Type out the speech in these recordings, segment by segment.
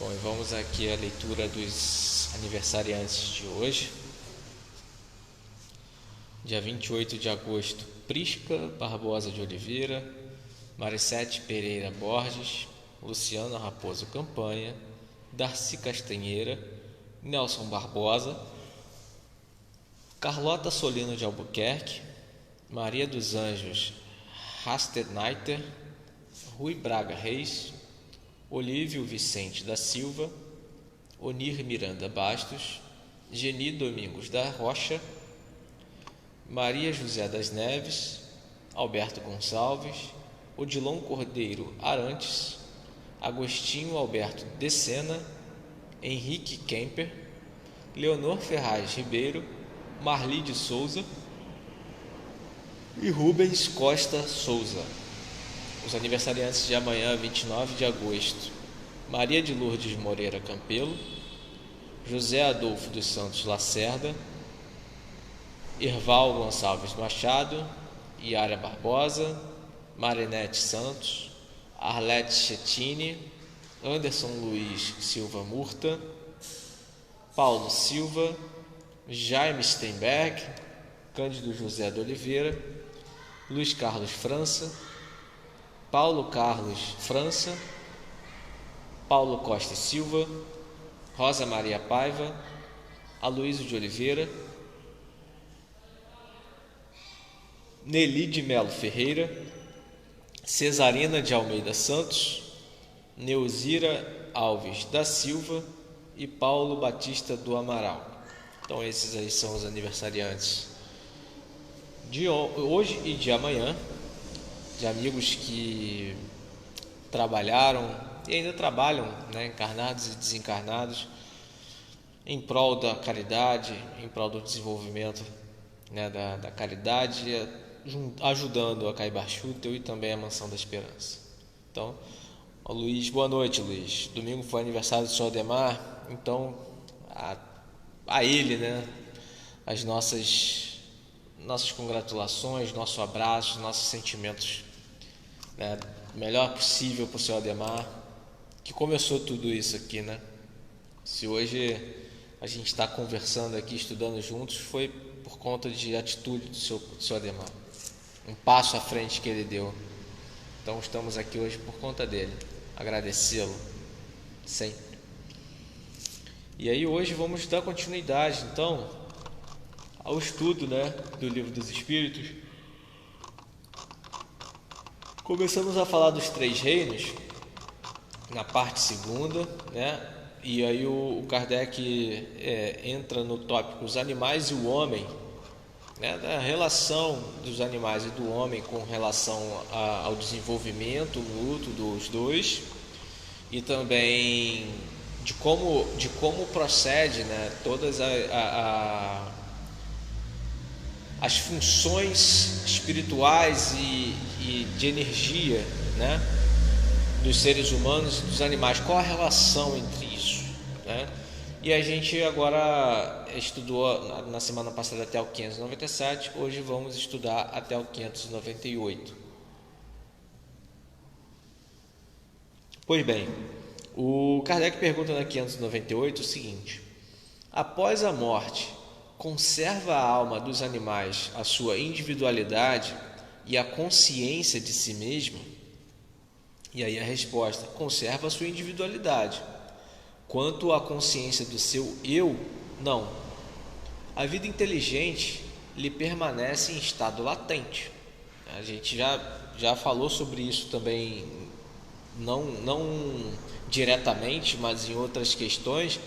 Bom, e vamos aqui à leitura dos aniversariantes de hoje. Dia 28 de agosto, Prisca Barbosa de Oliveira, Maricete Pereira Borges, Luciana Raposo Campanha, Darcy Castanheira, Nelson Barbosa, Carlota Solino de Albuquerque, Maria dos Anjos Rasteneiter, Rui Braga Reis, Olívio Vicente da Silva, Onir Miranda Bastos, Geni Domingos da Rocha, Maria José das Neves, Alberto Gonçalves, Odilon Cordeiro Arantes, Agostinho Alberto de Sena, Henrique Kemper, Leonor Ferraz Ribeiro, Marli de Souza e Rubens Costa Souza. Os aniversariantes de amanhã, 29 de agosto: Maria de Lourdes Moreira Campelo, José Adolfo dos Santos Lacerda, Irval Gonçalves Machado, Yara Barbosa, Marinete Santos, Arlete Chetini, Anderson Luiz Silva Murta, Paulo Silva, Jaime Steinberg, Cândido José de Oliveira, Luiz Carlos França, Paulo Carlos França, Paulo Costa Silva, Rosa Maria Paiva, Aloysio de Oliveira, Nelly de Melo Ferreira, Cesarina de Almeida Santos, Neuzira Alves da Silva e Paulo Batista do Amaral. Então esses aí são os aniversariantes de hoje e de amanhã, de amigos que trabalharam e ainda trabalham, encarnados e desencarnados, em prol da caridade, em prol do desenvolvimento, da caridade, ajudando a Caibar Schutel e também a Mansão da Esperança. Então, Luiz, boa noite, Luiz. Domingo foi aniversário do Sr. Ademar, então a ele, as nossas congratulações, nosso abraço, nossos sentimentos, melhor possível para o Sr. Ademar, que começou tudo isso aqui, Se hoje a gente está conversando aqui, estudando juntos, foi por conta de atitude do Sr. Ademar, um passo à frente que ele deu. Então estamos aqui hoje por conta dele, agradecê-lo sempre. E aí hoje vamos dar continuidade então ao estudo, do Livro dos Espíritos. Começamos a falar dos três reinos na parte segunda, e aí o Kardec entra no tópico os animais e o homem, da relação dos animais e do homem com relação ao desenvolvimento mútuo dos dois, e também de como procede, todas as funções espirituais e de energia, dos seres humanos e dos animais. Qual a relação entre isso, E a gente agora estudou na semana passada até o 597, hoje vamos estudar até o 598. Pois bem, o Kardec pergunta na 598 o seguinte: após a morte, conserva a alma dos animais a sua individualidade e a consciência de si mesma? E aí a resposta: conserva a sua individualidade. Quanto à consciência do seu eu, não. A vida inteligente lhe permanece em estado latente. A gente já falou sobre isso também, não diretamente, mas em outras questões,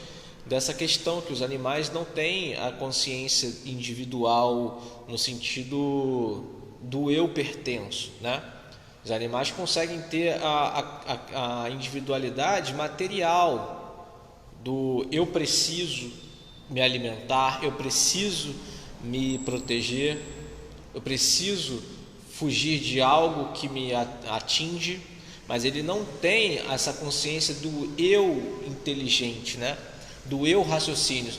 dessa questão que os animais não têm a consciência individual no sentido do eu pertenço, Os animais conseguem ter a individualidade material do eu preciso me alimentar, eu preciso me proteger, eu preciso fugir de algo que me atinge, mas ele não tem essa consciência do eu inteligente, do eu raciocínio.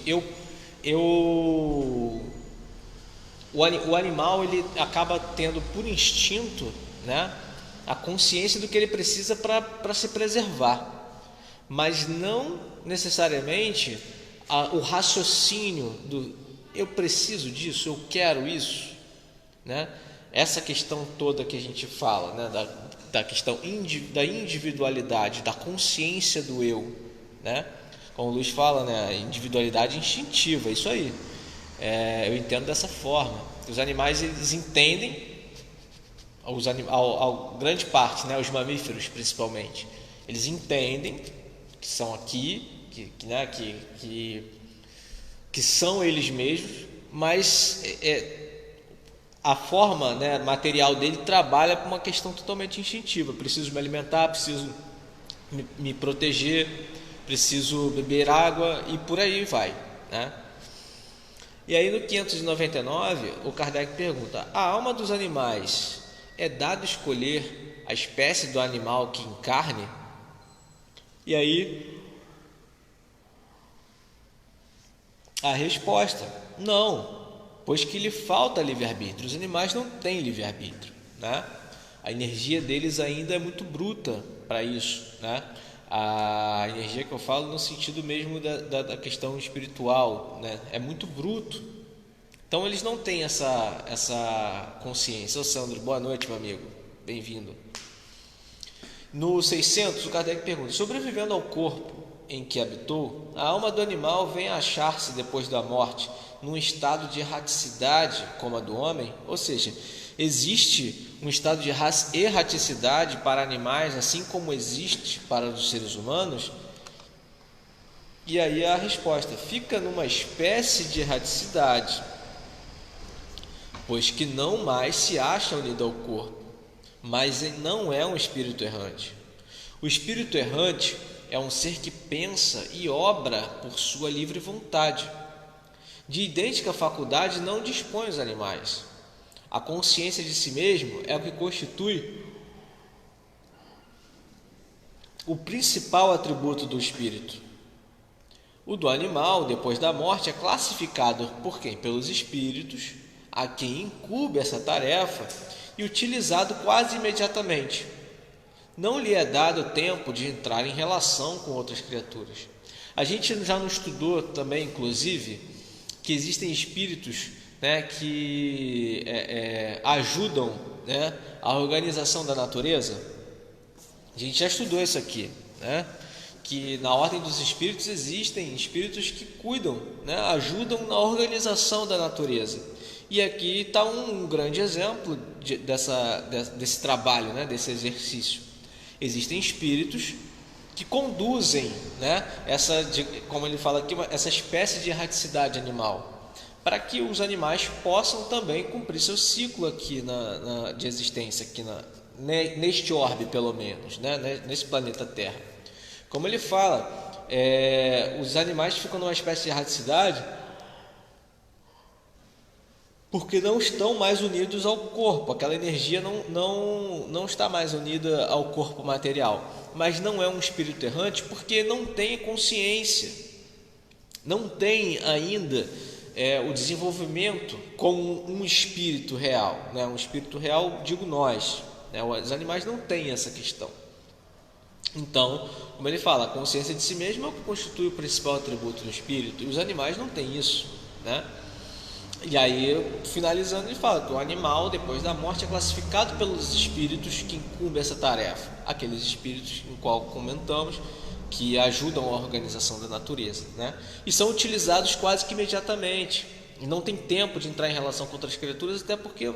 O animal ele acaba tendo por instinto, a consciência do que ele precisa para se preservar. mas não necessariamente o raciocínio do eu preciso disso, eu quero isso, né? Essa questão toda que a gente fala, né? Da questão da individualidade, da consciência do eu, né? Como o Luiz fala, né? Individualidade instintiva, isso aí. Eu entendo dessa forma. Os animais, eles entendem, grande parte, né? Os mamíferos principalmente, eles entendem que são aqui, que são eles mesmos, mas a forma, né, material dele trabalha com uma questão totalmente instintiva. Preciso me alimentar, preciso me proteger, preciso beber água e por aí vai, né? E aí no 599 o Kardec pergunta: a alma dos animais é dado escolher a espécie do animal que encarne? E aí a resposta: não, pois que lhe falta livre-arbítrio. Os animais não têm livre-arbítrio, né? A energia deles ainda é muito bruta para isso, né? A energia que eu falo no sentido mesmo da questão espiritual, né? É muito bruto. Então eles não têm essa consciência. Ô Sandro, boa noite, meu amigo, bem-vindo. No 600 o Kardec pergunta: sobrevivendo ao corpo em que habitou, a alma do animal vem a achar-se depois da morte num estado de erraticidade como a do homem? Ou seja, existe um estado de erraticidade para animais assim como existe para os seres humanos? E aí a resposta: fica numa espécie de erraticidade, pois que não mais se acha unido ao corpo, mas não é um espírito errante. O espírito errante é um ser que pensa e obra por sua livre vontade. De idêntica faculdade não dispõem os animais. A consciência de si mesmo é o que constitui o principal atributo do espírito. O do animal, depois da morte, é classificado por quem? Pelos espíritos, a quem incumbe essa tarefa, e utilizado quase imediatamente. Não lhe é dado tempo de entrar em relação com outras criaturas. A gente já não estudou também, inclusive, que existem espíritos, né, que ajudam, né, a organização da natureza. A gente já estudou isso aqui, né? Que na ordem dos espíritos existem espíritos que cuidam, né, ajudam na organização da natureza. E aqui está um grande exemplo desse trabalho, né, desse exercício. Existem espíritos que conduzem, né, como ele fala aqui, essa espécie de erraticidade animal, para que os animais possam também cumprir seu ciclo aqui de existência, aqui neste orbe, pelo menos, né, nesse planeta Terra. Como ele fala, os animais ficam numa espécie de erraticidade porque não estão mais unidos ao corpo. Aquela energia não está mais unida ao corpo material. Mas não é um espírito errante porque não tem consciência, não tem ainda o desenvolvimento como um espírito real, né? Um espírito real, digo nós, né? Os animais não têm essa questão. Então, como ele fala, a consciência de si mesmo é o que constitui o principal atributo do espírito, e os animais não têm isso, né? E aí, finalizando, ele fala que o animal, depois da morte, é classificado pelos espíritos que incumbem essa tarefa. Aqueles espíritos em qual comentamos, que ajudam a organização da natureza, né? E são utilizados quase que imediatamente. E não tem tempo de entrar em relação com outras criaturas, até porque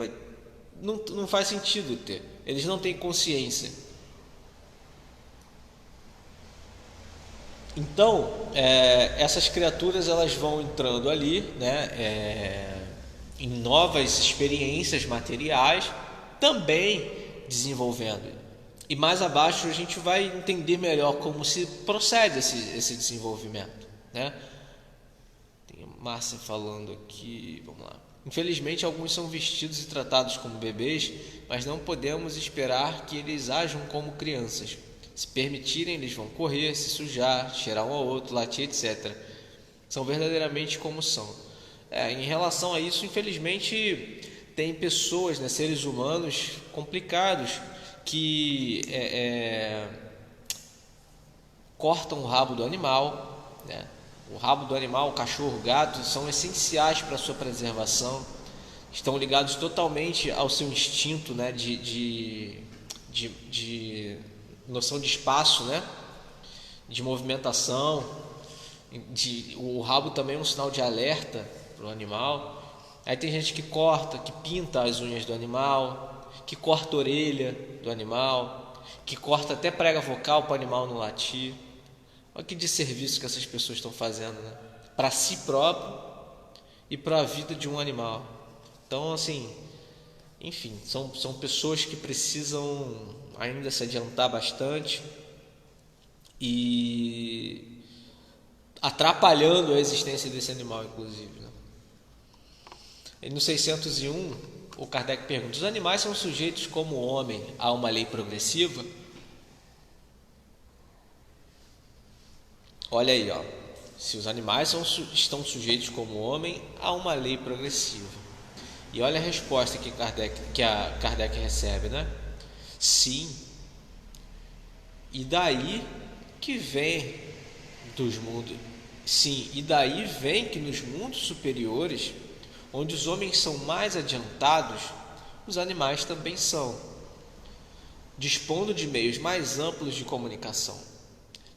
não faz sentido ter. Eles não têm consciência. Então, essas criaturas elas vão entrando ali, né, em novas experiências materiais, também desenvolvendo. E mais abaixo a gente vai entender melhor como se procede esse desenvolvimento, né? Tem a Márcia falando aqui, vamos lá. Infelizmente, alguns são vestidos e tratados como bebês, mas não podemos esperar que eles ajam como crianças. Se permitirem, eles vão correr, se sujar, cheirar um ao outro, latir, etc. São verdadeiramente como são. Em relação a isso, infelizmente, tem pessoas, né, seres humanos complicados, que cortam o rabo do animal, né? O rabo do animal, o cachorro, o gato, são essenciais para a sua preservação, estão ligados totalmente ao seu instinto, né? de noção de espaço, né? De movimentação. O rabo também é um sinal de alerta para o animal. Aí tem gente que corta, que pinta as unhas do animal, que corta a orelha do animal, que corta até prega vocal para o animal não latir. Olha que desserviço que essas pessoas estão fazendo, né? Para si próprio e para a vida de um animal. Então, assim, enfim, são pessoas que precisam ainda se adiantar bastante e atrapalhando a existência desse animal, inclusive, né? E no 601, o Kardec pergunta: os animais são sujeitos como o homem a uma lei progressiva? Olha aí, ó. Se os animais estão sujeitos como o homem a uma lei progressiva. E olha a resposta que a Kardec recebe, né? Sim. E daí que vem dos mundos. Sim, e daí vem que nos mundos superiores, onde os homens são mais adiantados, os animais também são, dispondo de meios mais amplos de comunicação.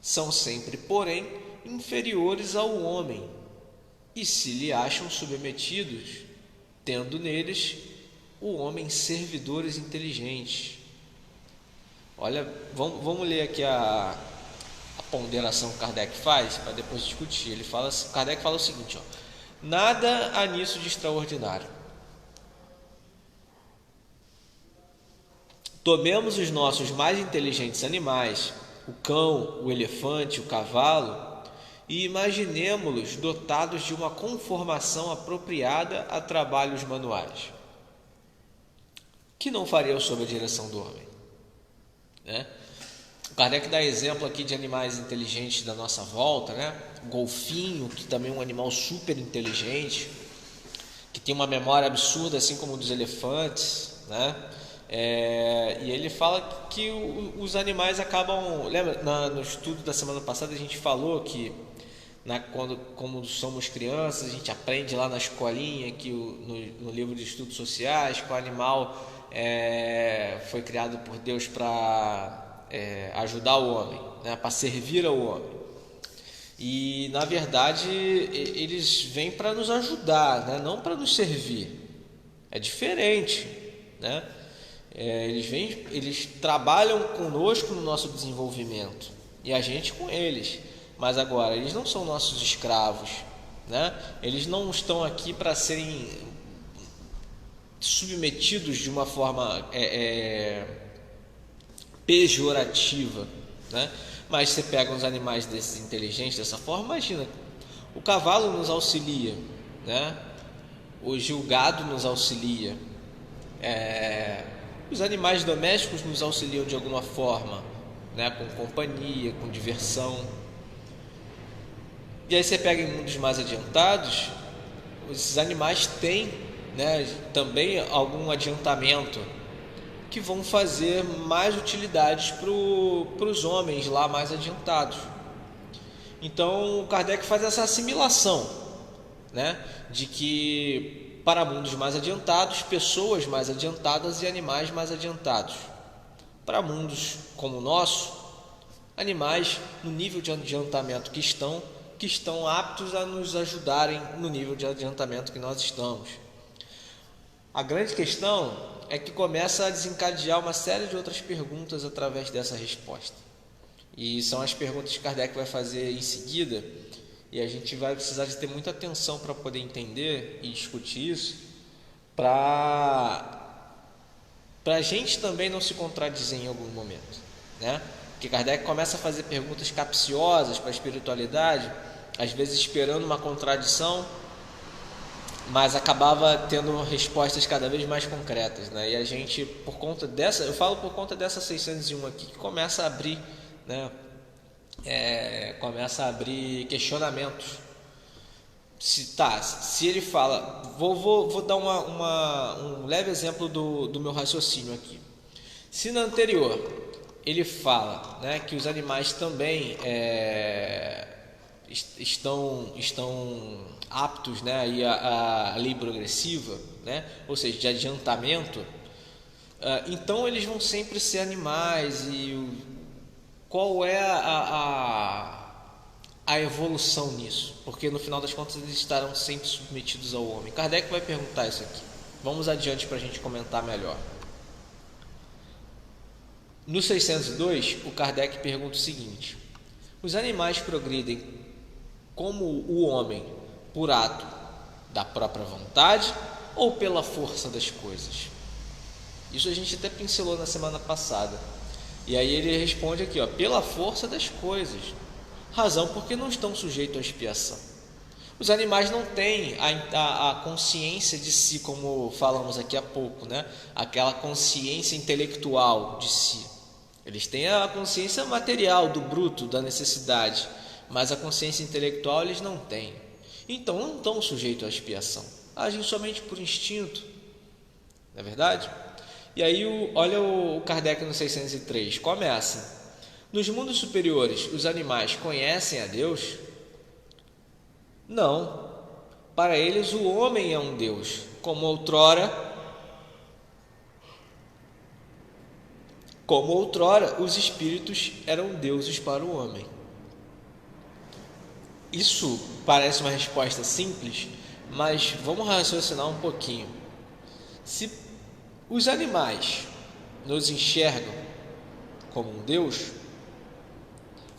São sempre, porém, inferiores ao homem, e se lhe acham submetidos, tendo neles o homem servidores inteligentes. Olha, vamos ler aqui a ponderação que Kardec faz, para depois discutir. Kardec fala o seguinte, ó: nada há nisso de extraordinário. Tomemos os nossos mais inteligentes animais, o cão, o elefante, o cavalo, e imaginemo-los dotados de uma conformação apropriada a trabalhos manuais, que não fariam sob a direção do homem, né? O Kardec dá exemplo aqui de animais inteligentes da nossa volta, né? O golfinho, que também é um animal super inteligente, que tem uma memória absurda, assim como dos elefantes, né? E ele fala que os animais acabam... Lembra, no estudo da semana passada a gente falou que como somos crianças, a gente aprende lá na escolinha, que no livro de estudos sociais, que o animal foi criado por Deus para ajudar o homem, né? Para servir ao homem. E na verdade eles vêm para nos ajudar, né? Não para nos servir. É diferente, né? Eles trabalham conosco no nosso desenvolvimento e a gente com eles, mas agora eles não são nossos escravos, né? Eles não estão aqui para serem submetidos de uma forma pejorativa, né? Mas você pega uns animais desses inteligentes dessa forma, imagina, o cavalo nos auxilia, né? Hoje o gado nos auxilia, os animais domésticos nos auxiliam de alguma forma, né? Com companhia, com diversão. E aí você pega em mundos mais adiantados, esses animais têm, né, também algum adiantamento que vão fazer mais utilidades para os homens lá mais adiantados. Então o Kardec faz essa assimilação, né, de que para mundos mais adiantados, pessoas mais adiantadas e animais mais adiantados. Para mundos como o nosso, animais no nível de adiantamento que estão aptos a nos ajudarem no nível de adiantamento que nós estamos. A grande questão é que começa a desencadear uma série de outras perguntas através dessa resposta. E são as perguntas que Kardec vai fazer em seguida, e a gente vai precisar de ter muita atenção para poder entender e discutir isso, para a gente também não se contradizer em algum momento, né? Porque Kardec começa a fazer perguntas capciosas para a espiritualidade, às vezes esperando uma contradição, mas acabava tendo respostas cada vez mais concretas, né? E a gente, por conta dessa, eu falo por conta dessa 601 aqui, que começa a abrir, né? Começa a abrir questionamentos. Se ele fala, vou dar um leve exemplo do meu raciocínio aqui. Se na anterior ele fala, né, que os animais também estão aptos, né, à lei progressiva, né, ou seja, de adiantamento. Então eles vão sempre ser animais. E qual é a evolução nisso? Porque no final das contas eles estarão sempre submetidos ao homem. Kardec vai perguntar isso aqui. Vamos adiante para a gente comentar melhor. No 602, o Kardec pergunta o seguinte: os animais progridem como o homem por ato da própria vontade ou pela força das coisas? Isso a gente até pincelou na semana passada. E aí ele responde aqui, pela força das coisas. Razão porque não estão sujeitos à expiação. Os animais não têm a consciência de si, como falamos aqui há pouco, né? Aquela consciência intelectual de si. Eles têm a consciência material, do bruto, da necessidade, mas a consciência intelectual eles não têm. Então não estão sujeitos à expiação. Agem somente por instinto. Não é verdade? E aí, olha o Kardec no 603, começa: nos mundos superiores, os animais conhecem a Deus? Não. Para eles, o homem é um Deus, como outrora os espíritos eram deuses para o homem. Isso parece uma resposta simples, mas vamos raciocinar um pouquinho. Se os animais nos enxergam como um Deus,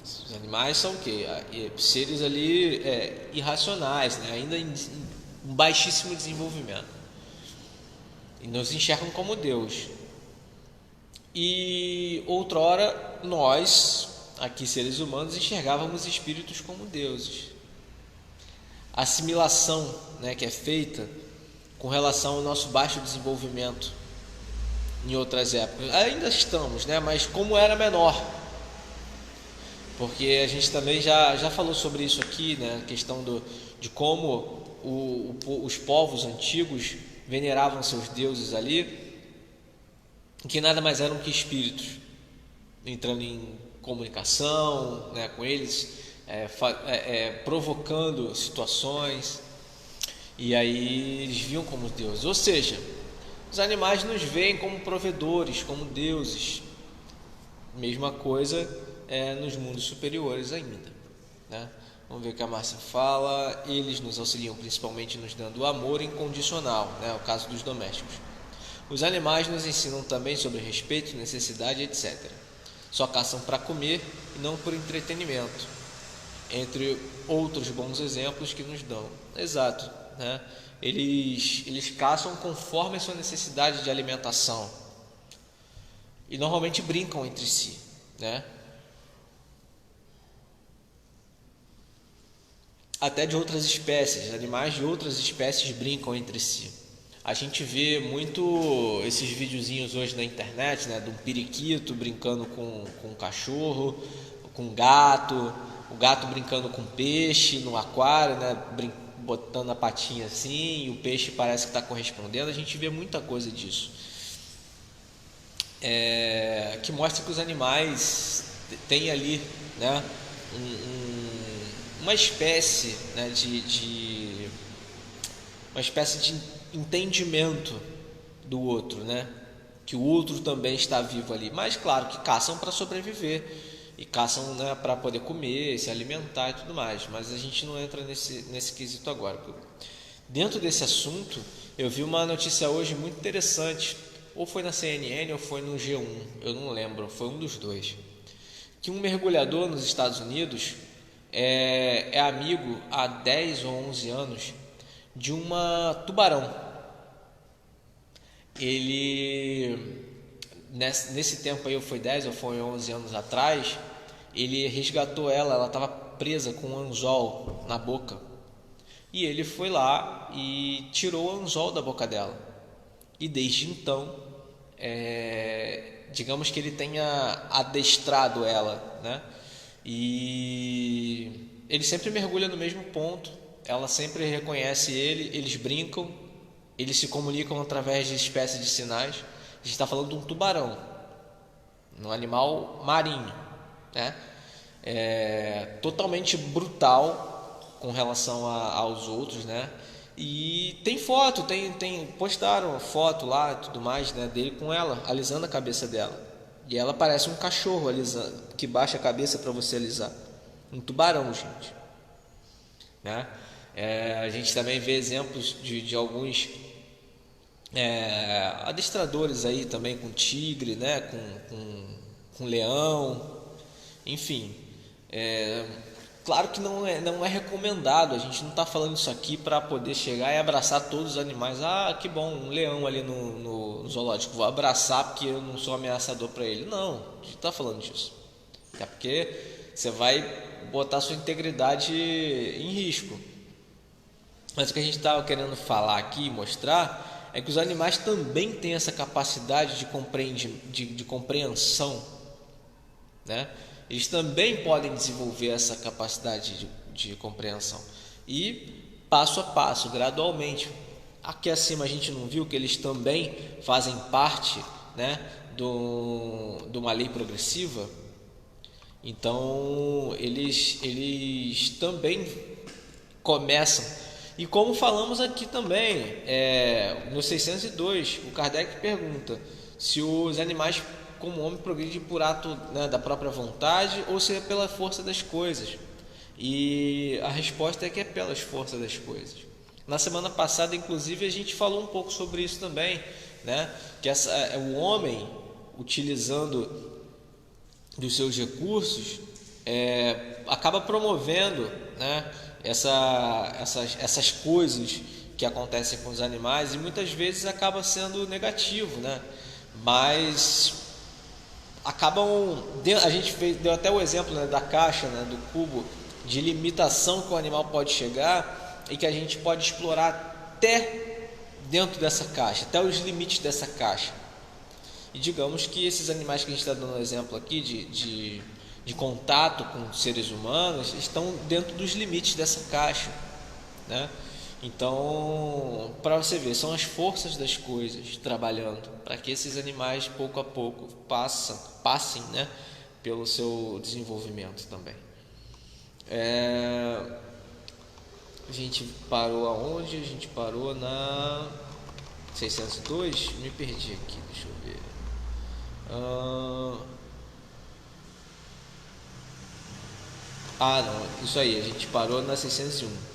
os animais são o quê? Seres ali irracionais, né? Ainda em um baixíssimo desenvolvimento, e nos enxergam como Deus. E outrora nós, aqui seres humanos, enxergávamos espíritos como deuses. A assimilação, né, que é feita com relação ao nosso baixo desenvolvimento em outras épocas, ainda estamos, né, mas como era menor, porque a gente também já falou sobre isso aqui, né, a questão de como os povos antigos veneravam seus deuses ali, que nada mais eram que espíritos, entrando em comunicação, né, com eles, provocando situações, e aí eles viam como deuses. Ou seja, os animais nos veem como provedores, como deuses. Mesma coisa nos mundos superiores ainda, né? Vamos ver o que a Márcia fala. Eles nos auxiliam principalmente nos dando o amor incondicional, né? O caso dos domésticos. Os animais nos ensinam também sobre respeito, necessidade, etc. Só caçam para comer e não por entretenimento, entre outros bons exemplos que nos dão. Exato, né? Eles caçam conforme a sua necessidade de alimentação e normalmente brincam entre si, né? Até de outras espécies, animais de outras espécies brincam entre si. A gente vê muito esses videozinhos hoje na internet, né, de um periquito brincando com um cachorro, com um gato, o gato brincando com peixe no aquário, né, botando a patinha assim, e o peixe parece que está correspondendo. A gente vê muita coisa disso, que mostra que os animais têm ali, né, uma espécie, né, uma espécie de entendimento do outro, né? Que o outro também está vivo ali, mas claro que caçam para sobreviver e caçam, né, para poder comer, se alimentar e tudo mais, mas a gente não entra nesse quesito agora. Dentro desse assunto, eu vi uma notícia hoje muito interessante, ou foi na CNN ou foi no G1, eu não lembro, foi um dos dois, que um mergulhador nos Estados Unidos é amigo há 10 ou 11 anos de uma tubarão. Ele, nesse tempo aí, foi 10 ou foi 11 anos atrás, ele resgatou ela estava presa com um anzol na boca, e ele foi lá e tirou o anzol da boca dela, e desde então, digamos que ele tenha adestrado ela, né? E ele sempre mergulha no mesmo ponto, ela sempre reconhece ele, eles brincam, eles se comunicam através de espécies de sinais. A gente está falando de um tubarão, um animal marinho, né? Totalmente brutal com relação aos outros, né? E tem foto, postaram foto lá e tudo mais, né, dele com ela, alisando a cabeça dela. E ela parece um cachorro alisando, que baixa a cabeça para você alisar. Um tubarão, gente. Né? A gente também vê exemplos de alguns adestradores aí também com tigre, né, com leão, enfim. Claro que não é recomendado, a gente não está falando isso aqui para poder chegar e abraçar todos os animais. Ah, que bom, um leão ali no zoológico, vou abraçar porque eu não sou ameaçador para ele. Não, a gente está falando disso. É porque você vai botar sua integridade em risco. Mas o que a gente estava querendo falar aqui e mostrar é que os animais também têm essa capacidade de compreensão, né? Eles também podem desenvolver essa capacidade de compreensão. E passo a passo, gradualmente. Aqui acima a gente não viu que eles também fazem parte, né, de uma lei progressiva. Então eles também começam. E como falamos aqui também, no 602, o Kardec pergunta se os animais como o homem progride por ato, né, da própria vontade ou se é pela força das coisas. E a resposta é que é pelas forças das coisas. Na semana passada, inclusive, a gente falou um pouco sobre isso também, né? Que o homem, utilizando dos seus recursos, acaba promovendo, né, essas coisas que acontecem com os animais, e muitas vezes acaba sendo negativo, né? Mas a gente deu até o exemplo, né, da caixa, né, do cubo, de limitação que o animal pode chegar e que a gente pode explorar até dentro dessa caixa, até os limites dessa caixa. E digamos que esses animais que a gente está dando exemplo aqui de contato com seres humanos estão dentro dos limites dessa caixa, né? Então, para você ver, são as forças das coisas trabalhando para que esses animais pouco a pouco passem, né, pelo seu desenvolvimento também. A gente parou aonde? A gente parou na 602? Me perdi aqui, deixa eu ver. Não, isso aí, a gente parou na 601.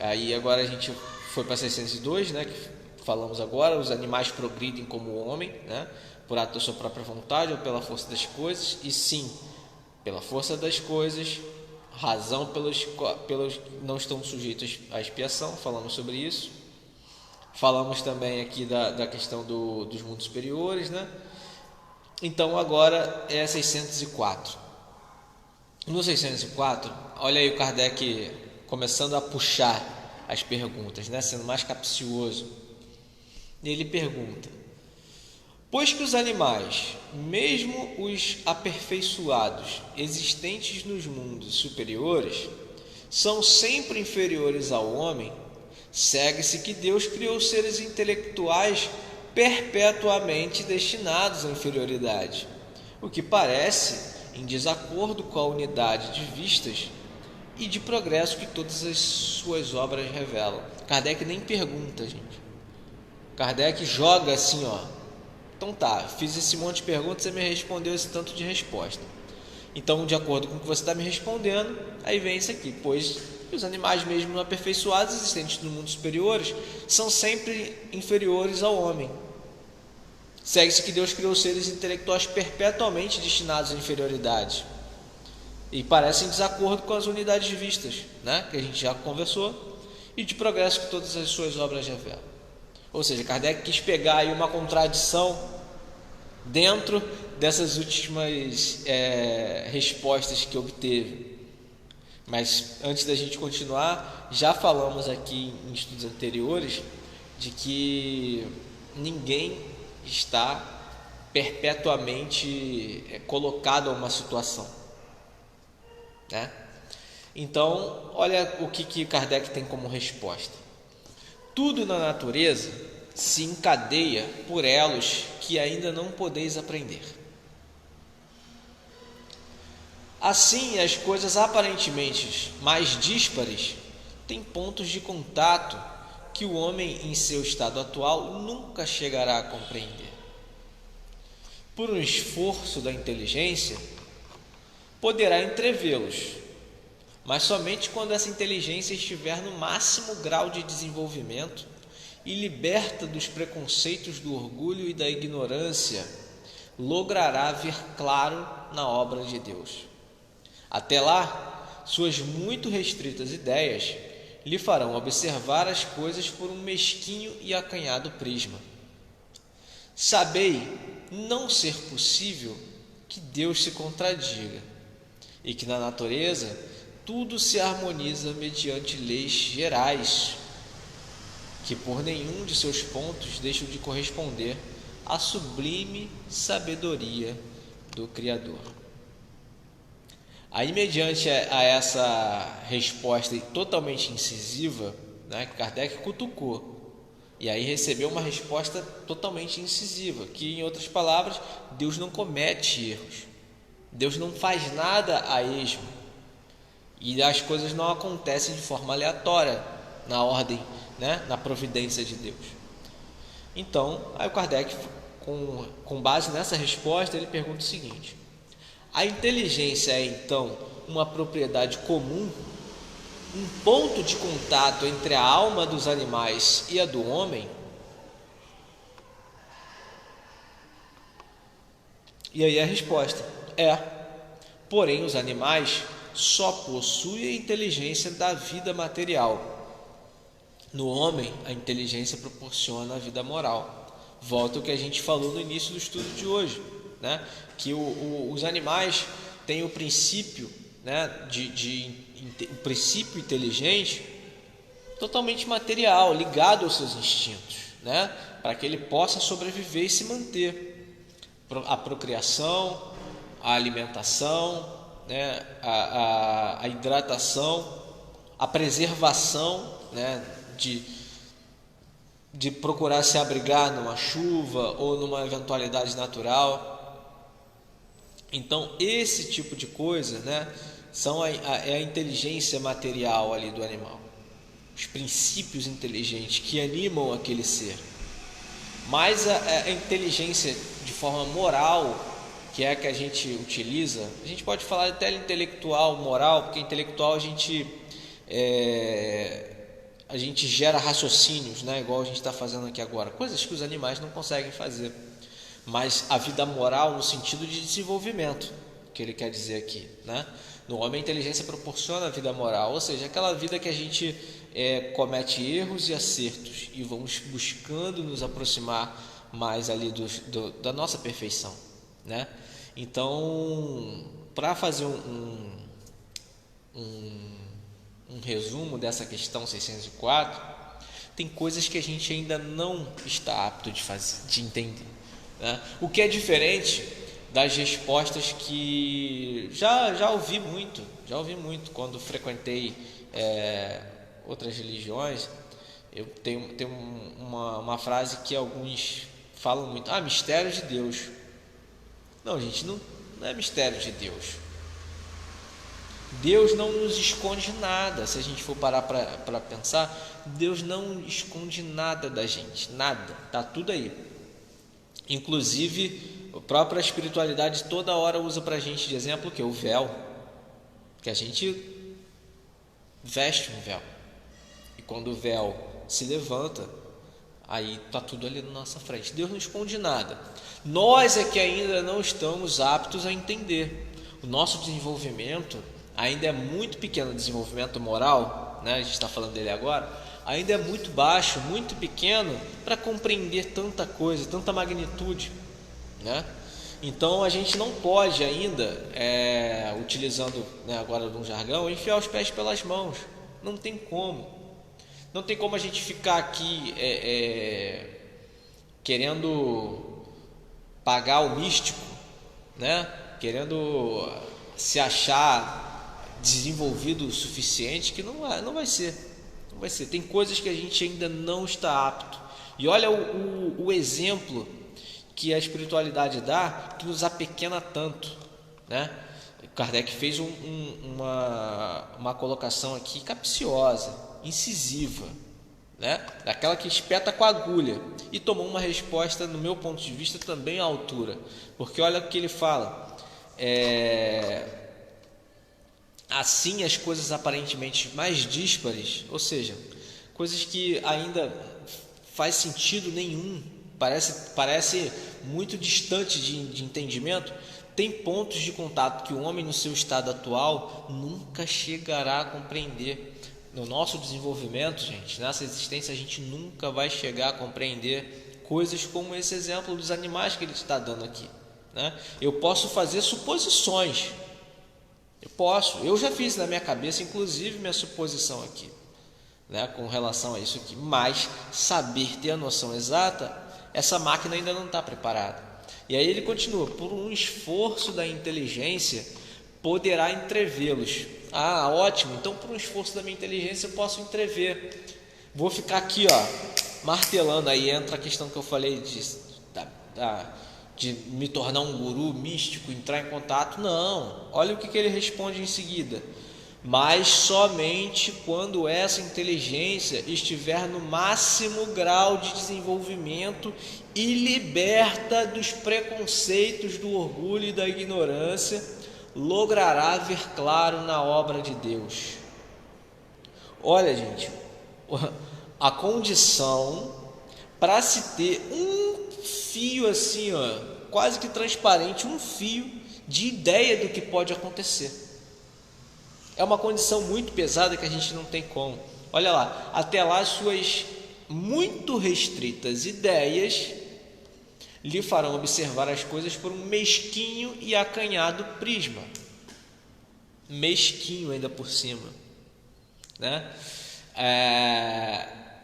Aí agora a gente foi para 602, né, que falamos agora, os animais progridem como o homem, né, por ato da sua própria vontade ou pela força das coisas, e sim, pela força das coisas, razão pelos não estão sujeitos à expiação, falamos sobre isso. Falamos também aqui da questão dos mundos superiores, né? Então agora é 604. No 604, olha aí o Kardec começando a puxar as perguntas, né? Sendo mais capcioso. Ele pergunta: pois que os animais, mesmo os aperfeiçoados existentes nos mundos superiores, são sempre inferiores ao homem, segue-se que Deus criou seres intelectuais perpetuamente destinados à inferioridade, o que parece em desacordo com a unidade de vistas e de progresso que todas as suas obras revelam. Kardec nem pergunta, gente. Kardec joga assim, ó. Então tá, fiz esse monte de perguntas, você me respondeu esse tanto de resposta. Então, de acordo com o que você está me respondendo, aí vem isso aqui: pois os animais mesmo aperfeiçoados existentes no mundo superiores são sempre inferiores ao homem. Segue-se que Deus criou seres intelectuais perpetuamente destinados à inferioridade e parecem em desacordo com as unidades vistas, né, que a gente já conversou, e de progresso que todas as suas obras revelam. Ou seja, Kardec quis pegar aí uma contradição dentro dessas últimas respostas que obteve. Mas antes da gente continuar, já falamos aqui em estudos anteriores de que ninguém está perpetuamente colocado a uma situação, né? Então, olha o que Kardec tem como resposta: tudo na natureza se encadeia por elos que ainda não podeis aprender. Assim, as coisas aparentemente mais díspares têm pontos de contato que o homem, em seu estado atual, nunca chegará a compreender. Por um esforço da inteligência, poderá entrevê-los, mas somente quando essa inteligência estiver no máximo grau de desenvolvimento e liberta dos preconceitos do orgulho e da ignorância, logrará ver claro na obra de Deus. Até lá, suas muito restritas ideias lhe farão observar as coisas por um mesquinho e acanhado prisma. Sabei não ser possível que Deus se contradiga e que na natureza tudo se harmoniza mediante leis gerais, que por nenhum de seus pontos deixam de corresponder à sublime sabedoria do Criador. Aí, mediante a essa resposta totalmente incisiva, né, Kardec cutucou, e aí recebeu uma resposta totalmente incisiva, que, em outras palavras, Deus não comete erros, Deus não faz nada a esmo, e as coisas não acontecem de forma aleatória na ordem, né, na providência de Deus. Então, aí o Kardec, com base nessa resposta, ele pergunta o seguinte: a inteligência é então uma propriedade comum, um ponto de contato entre a alma dos animais e a do homem? E aí a resposta é: porém os animais só possuem a inteligência da vida material. No homem, a inteligência proporciona a vida moral. Volta ao que a gente falou no início do estudo de hoje, né? Que os animais têm o princípio, né, o princípio inteligente totalmente material, ligado aos seus instintos, né, para que ele possa sobreviver e se manter. A procriação, a alimentação, né, a hidratação, a preservação, né, de procurar se abrigar numa chuva ou numa eventualidade natural. Então, esse tipo de coisa, né, é a inteligência material ali do animal, os princípios inteligentes que animam aquele ser. Mas a inteligência de forma moral, que é a que a gente utiliza, a gente pode falar até intelectual, moral, porque intelectual a gente gera raciocínios, né, igual a gente está fazendo aqui agora, coisas que os animais não conseguem fazer. Mas a vida moral no sentido de desenvolvimento, que ele quer dizer aqui, né? No homem a inteligência proporciona a vida moral, ou seja, aquela vida que a gente comete erros e acertos e vamos buscando nos aproximar mais ali da nossa perfeição, né? Então, para fazer um resumo dessa questão 604, tem coisas que a gente ainda não está apto de entender, né? O que é diferente das respostas que já ouvi muito quando frequentei outras religiões. Eu tenho uma frase que alguns falam muito: mistério de Deus. Não, gente, não é mistério de Deus. Deus não nos esconde nada. Se a gente for parar para pensar, Deus não esconde nada da gente, nada, está tudo aí. Inclusive, a própria espiritualidade toda hora usa para a gente de exemplo o que? O véu, que a gente veste um véu, e quando o véu se levanta, aí está tudo ali na nossa frente. Deus não esconde nada. Nós é que ainda não estamos aptos a entender. O nosso desenvolvimento ainda é muito pequeno, desenvolvimento moral, né? A gente está falando dele agora, ainda é muito baixo, muito pequeno para compreender tanta coisa, tanta magnitude, né? Então a gente não pode ainda, utilizando, né, agora de um jargão, enfiar os pés pelas mãos. Não tem como. Não tem como a gente ficar aqui querendo pagar o místico, né? Querendo se achar desenvolvido o suficiente, que não vai ser. Não vai ser. Tem coisas que a gente ainda não está apto. E olha o exemplo que a espiritualidade dá, que nos apequena tanto, né? Kardec fez uma colocação aqui capciosa, incisiva, né? Daquela que espeta com a agulha, e tomou uma resposta, no meu ponto de vista, também à altura, porque olha o que ele fala: assim as coisas aparentemente mais díspares, ou seja, coisas que ainda faz sentido nenhum, parece muito distante de entendimento, tem pontos de contato que o homem no seu estado atual nunca chegará a compreender. No nosso desenvolvimento, gente, nessa existência, a gente nunca vai chegar a compreender coisas como esse exemplo dos animais que ele está dando aqui, né? Eu posso fazer suposições, eu já fiz na minha cabeça, inclusive, minha suposição aqui, né, com relação a isso aqui, mas saber, ter a noção exata, essa máquina ainda não está preparada. E aí ele continua: por um esforço da inteligência poderá entrevê-los. Ah, ótimo, então por um esforço da minha inteligência eu posso entrever. Vou ficar aqui, martelando. Aí entra a questão que eu falei de me tornar um guru místico, entrar em contato. Não, olha o que ele responde em seguida: mas somente quando essa inteligência estiver no máximo grau de desenvolvimento e liberta dos preconceitos, do orgulho e da ignorância, logrará ver claro na obra de Deus. Olha, gente, a condição para se ter um fio assim, quase que transparente, um fio de ideia do que pode acontecer. É uma condição muito pesada que a gente não tem como. Olha lá, até lá suas muito restritas ideias lhe farão observar as coisas por um mesquinho e acanhado prisma. Mesquinho ainda por cima, né?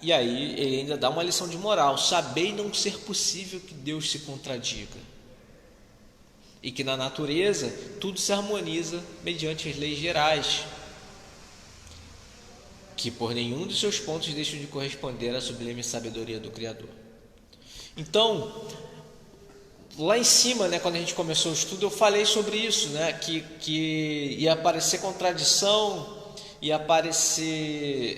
E aí ele ainda dá uma lição de moral: sabei não ser possível que Deus se contradiga, e que na natureza tudo se harmoniza mediante as leis gerais, que por nenhum dos seus pontos deixam de corresponder à sublime sabedoria do Criador. Então, lá em cima, né, quando a gente começou o estudo, eu falei sobre isso, né, que ia aparecer contradição, ia aparecer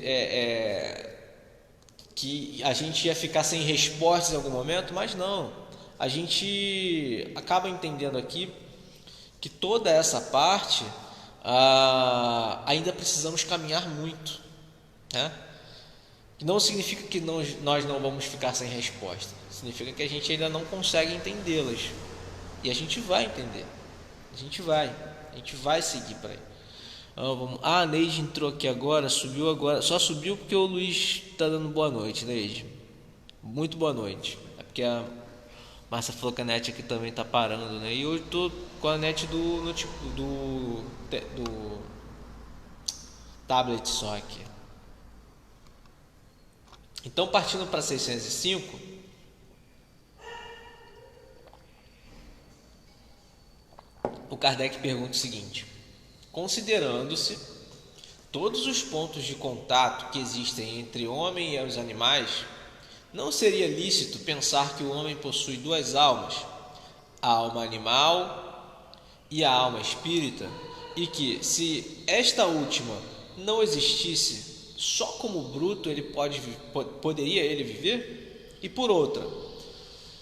que a gente ia ficar sem respostas em algum momento, mas não. A gente acaba entendendo aqui que toda essa parte ainda precisamos caminhar muito, né? Não significa que nós não vamos ficar sem resposta. Significa que a gente ainda não consegue entendê-las. E a gente vai entender. A gente vai seguir para aí. A Neide entrou aqui agora, subiu agora. Só subiu porque o Luiz está dando boa noite, Neide. Muito boa noite. É porque a Márcia falou que a net aqui também está parando, né? E eu estou com a net do tablet só aqui. Então, partindo para 605, o Kardec pergunta o seguinte: considerando-se todos os pontos de contato que existem entre o homem e os animais, não seria lícito pensar que o homem possui duas almas, a alma animal e a alma espírita, e que, se esta última não existisse, só como bruto poderia ele viver? E por outra,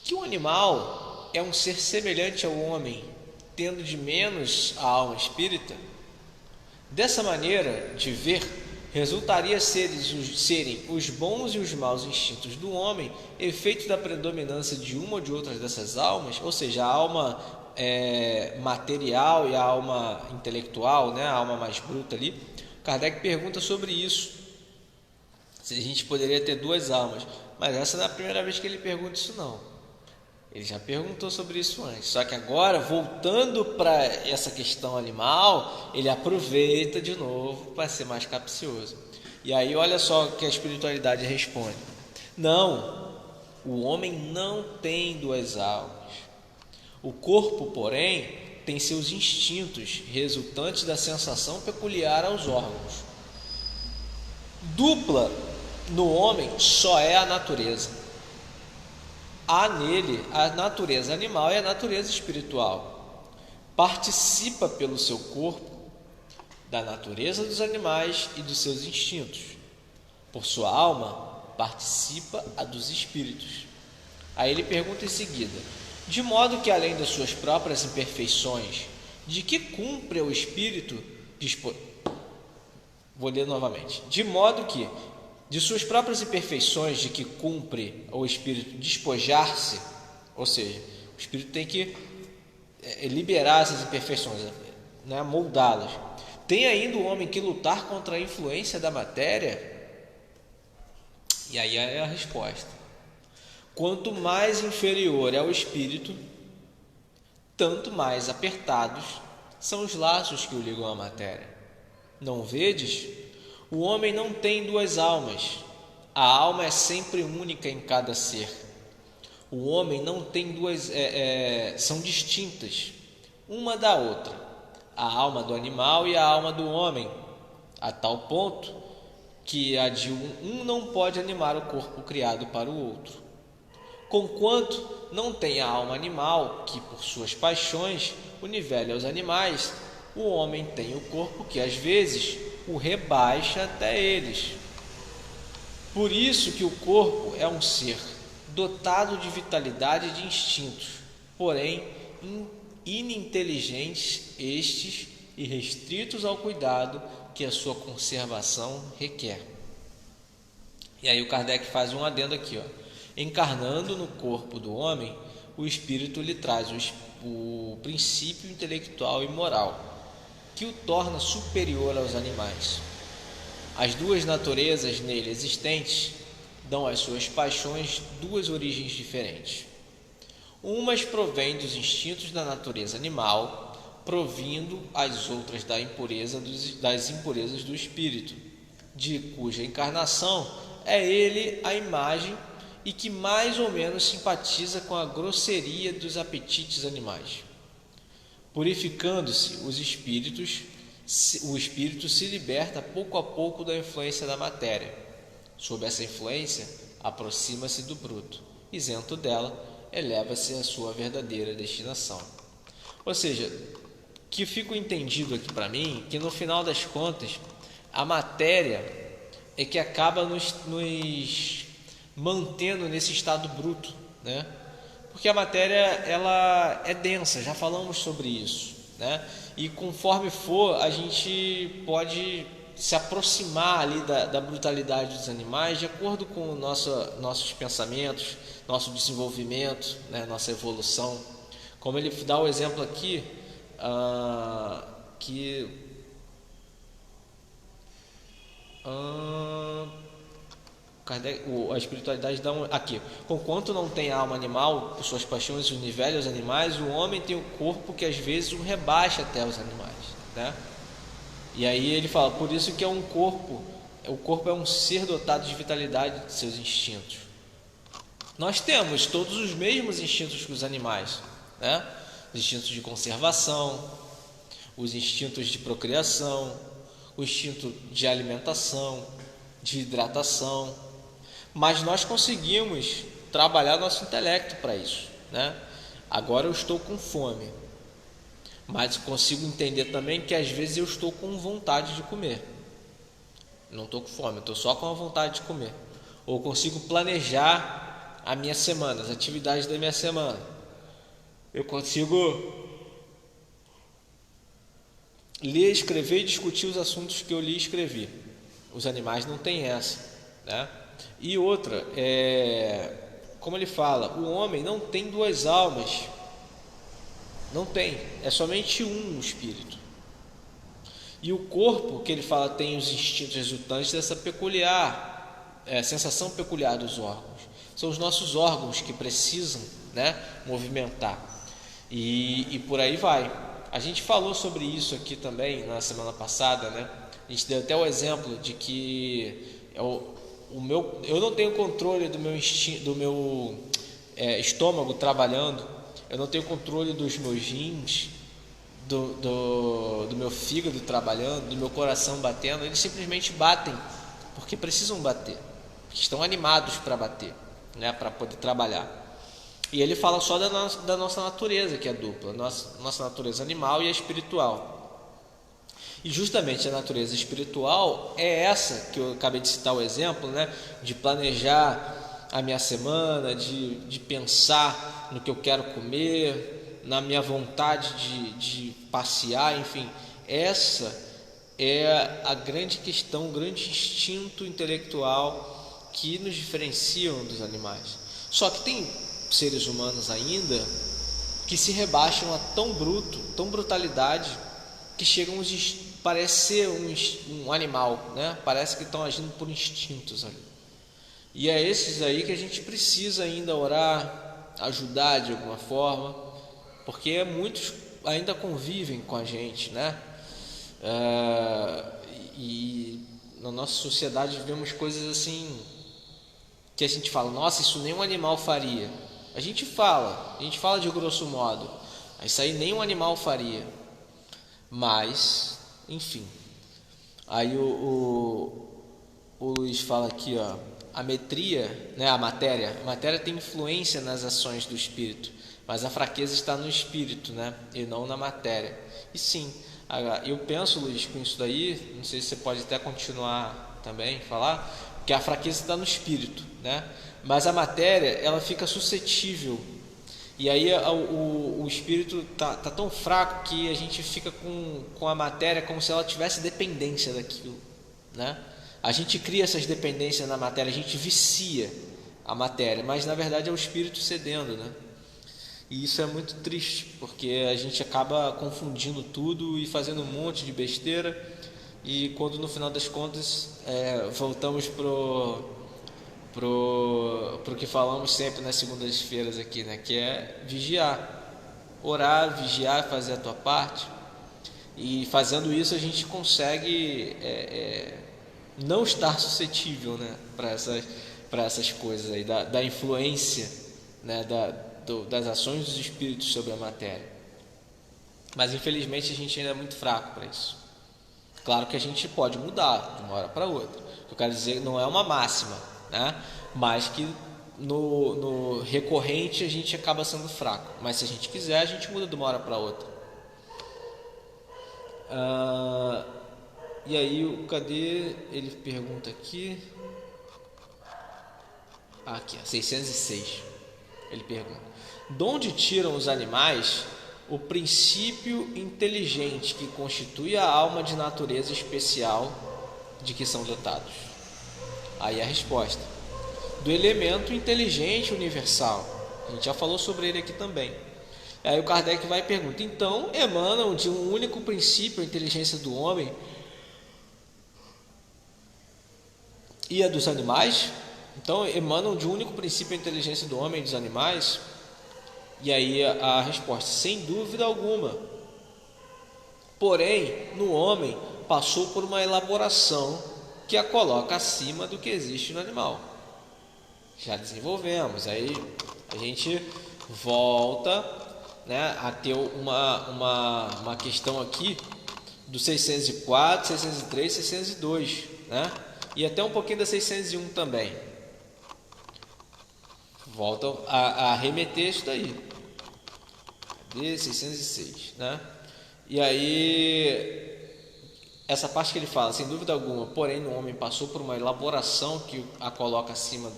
que o animal é um ser semelhante ao homem, tendo de menos a alma espírita? Dessa maneira de ver, resultaria serem os bons e os maus instintos do homem efeito da predominância de uma ou de outras dessas almas, ou seja, a alma material e a alma intelectual, né, a alma mais bruta ali. Kardec pergunta sobre isso, se a gente poderia ter duas almas, mas essa não é a primeira vez que ele pergunta isso, não. Ele já perguntou sobre isso antes, só que agora, voltando para essa questão animal, ele aproveita de novo para ser mais capcioso. E aí olha só que a espiritualidade responde: não, o homem não tem duas almas. O corpo, porém, tem seus instintos, resultantes da sensação peculiar aos órgãos. Dupla no homem só é a natureza. Há nele a natureza animal e a natureza espiritual. participa pelo seu corpo da natureza dos animais e dos seus instintos. Por sua alma, participa a dos espíritos. Aí ele pergunta em seguida: de modo que, além das suas próprias imperfeições, de que cumpre o espírito Vou ler novamente. De modo que, de suas próprias imperfeições, de que cumpre o espírito despojar-se, ou seja, o espírito tem que liberar essas imperfeições, né, moldá-las. Tem ainda o homem que lutar contra a influência da matéria? E aí é a resposta. Quanto mais inferior é o espírito, tanto mais apertados são os laços que o ligam à matéria. Não vedes? O homem não tem duas almas. A alma é sempre única em cada ser. O homem não tem duas, são distintas, uma da outra, a alma do animal e a alma do homem, a tal ponto que a de um não pode animar o corpo criado para o outro. Conquanto não tem a alma animal, que por suas paixões o nivele aos animais, o homem tem o corpo que às vezes o rebaixa até eles. Por isso que o corpo é um ser dotado de vitalidade e de instintos, porém ininteligentes estes e restritos ao cuidado que a sua conservação requer. E aí o Kardec faz um adendo aqui, encarnando no corpo do homem, o espírito lhe traz o princípio intelectual e moral, que o torna superior aos animais. As duas naturezas nele existentes dão às suas paixões duas origens diferentes. Umas provêm dos instintos da natureza animal, provindo as outras das impurezas do espírito, de cuja encarnação é ele a imagem e que mais ou menos simpatiza com a grosseria dos apetites animais. Purificando-se o espírito se liberta pouco a pouco da influência da matéria. Sob essa influência, aproxima-se do bruto. Isento dela, eleva-se à sua verdadeira destinação. Ou seja, que fica entendido aqui para mim, que no final das contas, a matéria é que acaba nos mantendo nesse estado bruto, né? Porque a matéria ela é densa, já falamos sobre isso, né? E conforme for, a gente pode se aproximar ali da brutalidade dos animais de acordo com nossos pensamentos, nosso desenvolvimento, né? Nossa evolução. Como ele dá o exemplo aqui, a espiritualidade dá aqui: conquanto não tem alma animal, por suas paixões o nivele aos animais, o homem tem o corpo que às vezes o rebaixa até os animais, né? E aí ele fala, por isso que o corpo é um ser dotado de vitalidade de seus instintos. Nós temos todos os mesmos instintos que os animais, né? Os instintos de conservação, os instintos de procriação, o instinto de alimentação, de hidratação, mas nós conseguimos trabalhar nosso intelecto para isso, né? Agora eu estou com fome, mas consigo entender também que às vezes eu estou com vontade de comer. Não estou com fome, estou só com a vontade de comer. Ou consigo planejar a minha semana, as atividades da minha semana. Eu consigo ler, escrever e discutir os assuntos que eu li e escrevi. Os animais não têm essa, né? E outra, como ele fala, o homem não tem duas almas. Não tem, é somente um espírito. E o corpo, que ele fala, tem os instintos resultantes dessa sensação peculiar dos órgãos. São os nossos órgãos que precisam, né, movimentar. E por aí vai. A gente falou sobre isso aqui também na semana passada, né? A gente deu até o exemplo de que eu não tenho controle do meu estômago trabalhando, eu não tenho controle dos meus rins, do meu fígado trabalhando, do meu coração batendo. Eles simplesmente batem porque precisam bater, porque estão animados para bater, né? Para poder trabalhar. E ele fala só da nossa natureza, que é dupla, nossa natureza animal e a espiritual. E justamente a natureza espiritual é essa que eu acabei de citar o exemplo, né? De planejar a minha semana, de pensar no que eu quero comer, na minha vontade de passear, enfim. Essa é a grande questão, o grande instinto intelectual que nos diferenciam dos animais. Só que tem seres humanos ainda que se rebaixam a tão brutalidade, que chegam a parecer um animal, né? Parece que estão agindo por instintos ali. E é esses aí que a gente precisa ainda orar, ajudar de alguma forma, porque muitos ainda convivem com a gente, né? E na nossa sociedade vemos coisas assim que a gente fala, nossa, isso nenhum animal faria. A gente fala de grosso modo, isso aí nenhum animal faria. Mas, enfim. Aí o Luiz fala aqui, ó, a metria, né, a matéria tem influência nas ações do espírito, mas a fraqueza está no espírito, né, e não na matéria. E sim, eu penso, Luiz, com isso daí, não sei se você pode até continuar também falar, que a fraqueza está no espírito, né, mas a matéria ela fica suscetível. E aí o espírito tá tão fraco que a gente fica com a matéria como se ela tivesse dependência daquilo, né? A gente cria essas dependências na matéria, a gente vicia a matéria, mas na verdade é o espírito cedendo, né? E isso é muito triste, porque a gente acaba confundindo tudo e fazendo um monte de besteira, e quando no final das contas voltamos pro que falamos sempre nas segundas-feiras aqui, né? Que é vigiar, orar, vigiar, fazer a tua parte. E fazendo isso a gente consegue não estar suscetível, né? para essas coisas aí, da influência, né? Das ações dos espíritos sobre a matéria. Mas infelizmente a gente ainda é muito fraco para isso. Claro que a gente pode mudar de uma hora para outra. Eu quero dizer, não é uma máxima, né? Mas que no recorrente a gente acaba sendo fraco. Mas se a gente quiser, a gente muda de uma hora para outra. E aí, cadê? Ele pergunta aqui. Aqui, 606. Ele pergunta: de onde tiram os animais o princípio inteligente que constitui a alma de natureza especial de que são dotados? Aí a resposta: do elemento inteligente universal. A gente já falou sobre ele aqui também. Aí o Kardec vai e pergunta: então emanam de um único princípio a inteligência do homem e a dos animais? Então emanam de um único princípio a inteligência do homem e dos animais? E aí a resposta: sem dúvida alguma. Porém, no homem passou por uma elaboração que a coloca acima do que existe no animal. Já desenvolvemos. Aí a gente volta, né, a ter uma questão aqui do 604, 603, 602, né? E até um pouquinho da 601 também. Voltam a remeter isso daí. Cadê? 606, né? E aí essa parte que ele fala, sem dúvida alguma, porém no homem passou por uma elaboração que a coloca acima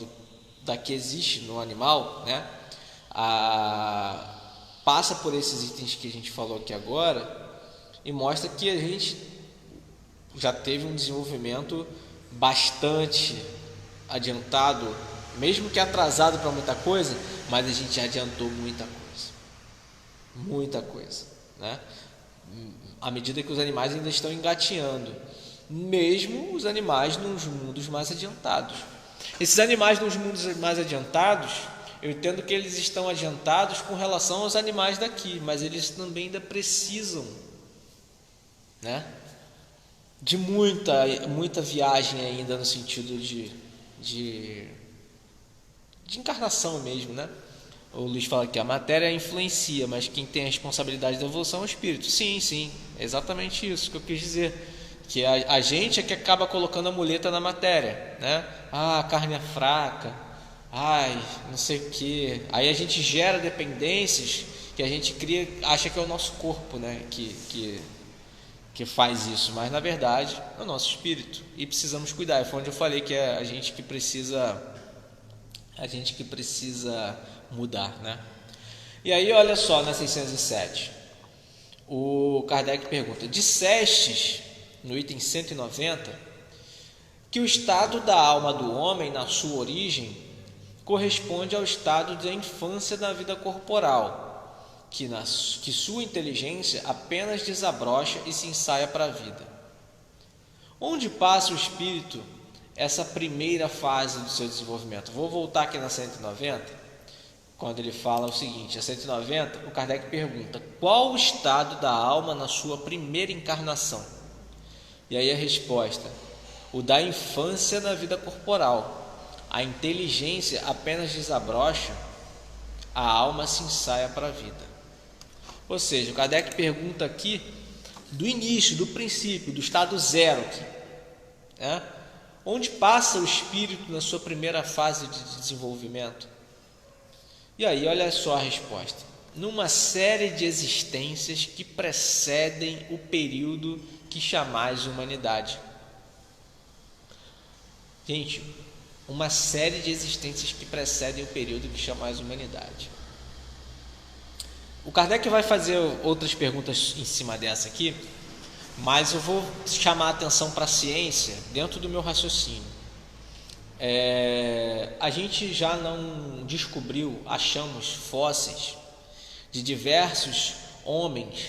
da que existe no animal, né? Passa por esses itens que a gente falou aqui agora e mostra que a gente já teve um desenvolvimento bastante adiantado, mesmo que atrasado para muita coisa, mas a gente já adiantou muita coisa, né? À medida que os animais ainda estão engatinhando, mesmo os animais nos mundos mais adiantados. Esses animais nos mundos mais adiantados, eu entendo que eles estão adiantados com relação aos animais daqui, mas eles também ainda precisam, né, de muita viagem ainda no sentido de encarnação mesmo, né? O Luiz fala que a matéria influencia, mas quem tem a responsabilidade da evolução é o espírito. Sim, é exatamente isso que eu quis dizer. Que a gente é que acaba colocando a muleta na matéria, né? A carne é fraca, ai, não sei o que. Aí a gente gera dependências que a gente cria, acha que é o nosso corpo, né? Que faz isso, mas na verdade é o nosso espírito e precisamos cuidar. Foi onde eu falei que é a gente que precisa mudar, né? E aí olha só na 607, o Kardec pergunta: dissestes no item 190 que o estado da alma do homem na sua origem corresponde ao estado da infância da vida corporal, que sua inteligência apenas desabrocha e se ensaia para a vida. Onde passa o espírito essa primeira fase do seu desenvolvimento? Vou voltar aqui na 190, quando ele fala o seguinte, a 190, o Kardec pergunta: qual o estado da alma na sua primeira encarnação? E aí a resposta: o da infância na vida corporal. A inteligência apenas desabrocha, a alma se ensaia para a vida. Ou seja, o Kardec pergunta aqui do início, do princípio, do estado zero, né? Onde passa o espírito na sua primeira fase de desenvolvimento? E aí, olha só a resposta: numa série de existências que precedem o período que chamais humanidade. Gente, uma série de existências que precedem o período que chamais humanidade. O Kardec vai fazer outras perguntas em cima dessa aqui, mas eu vou chamar a atenção para a ciência dentro do meu raciocínio. A gente já não descobriu, achamos fósseis de diversos homens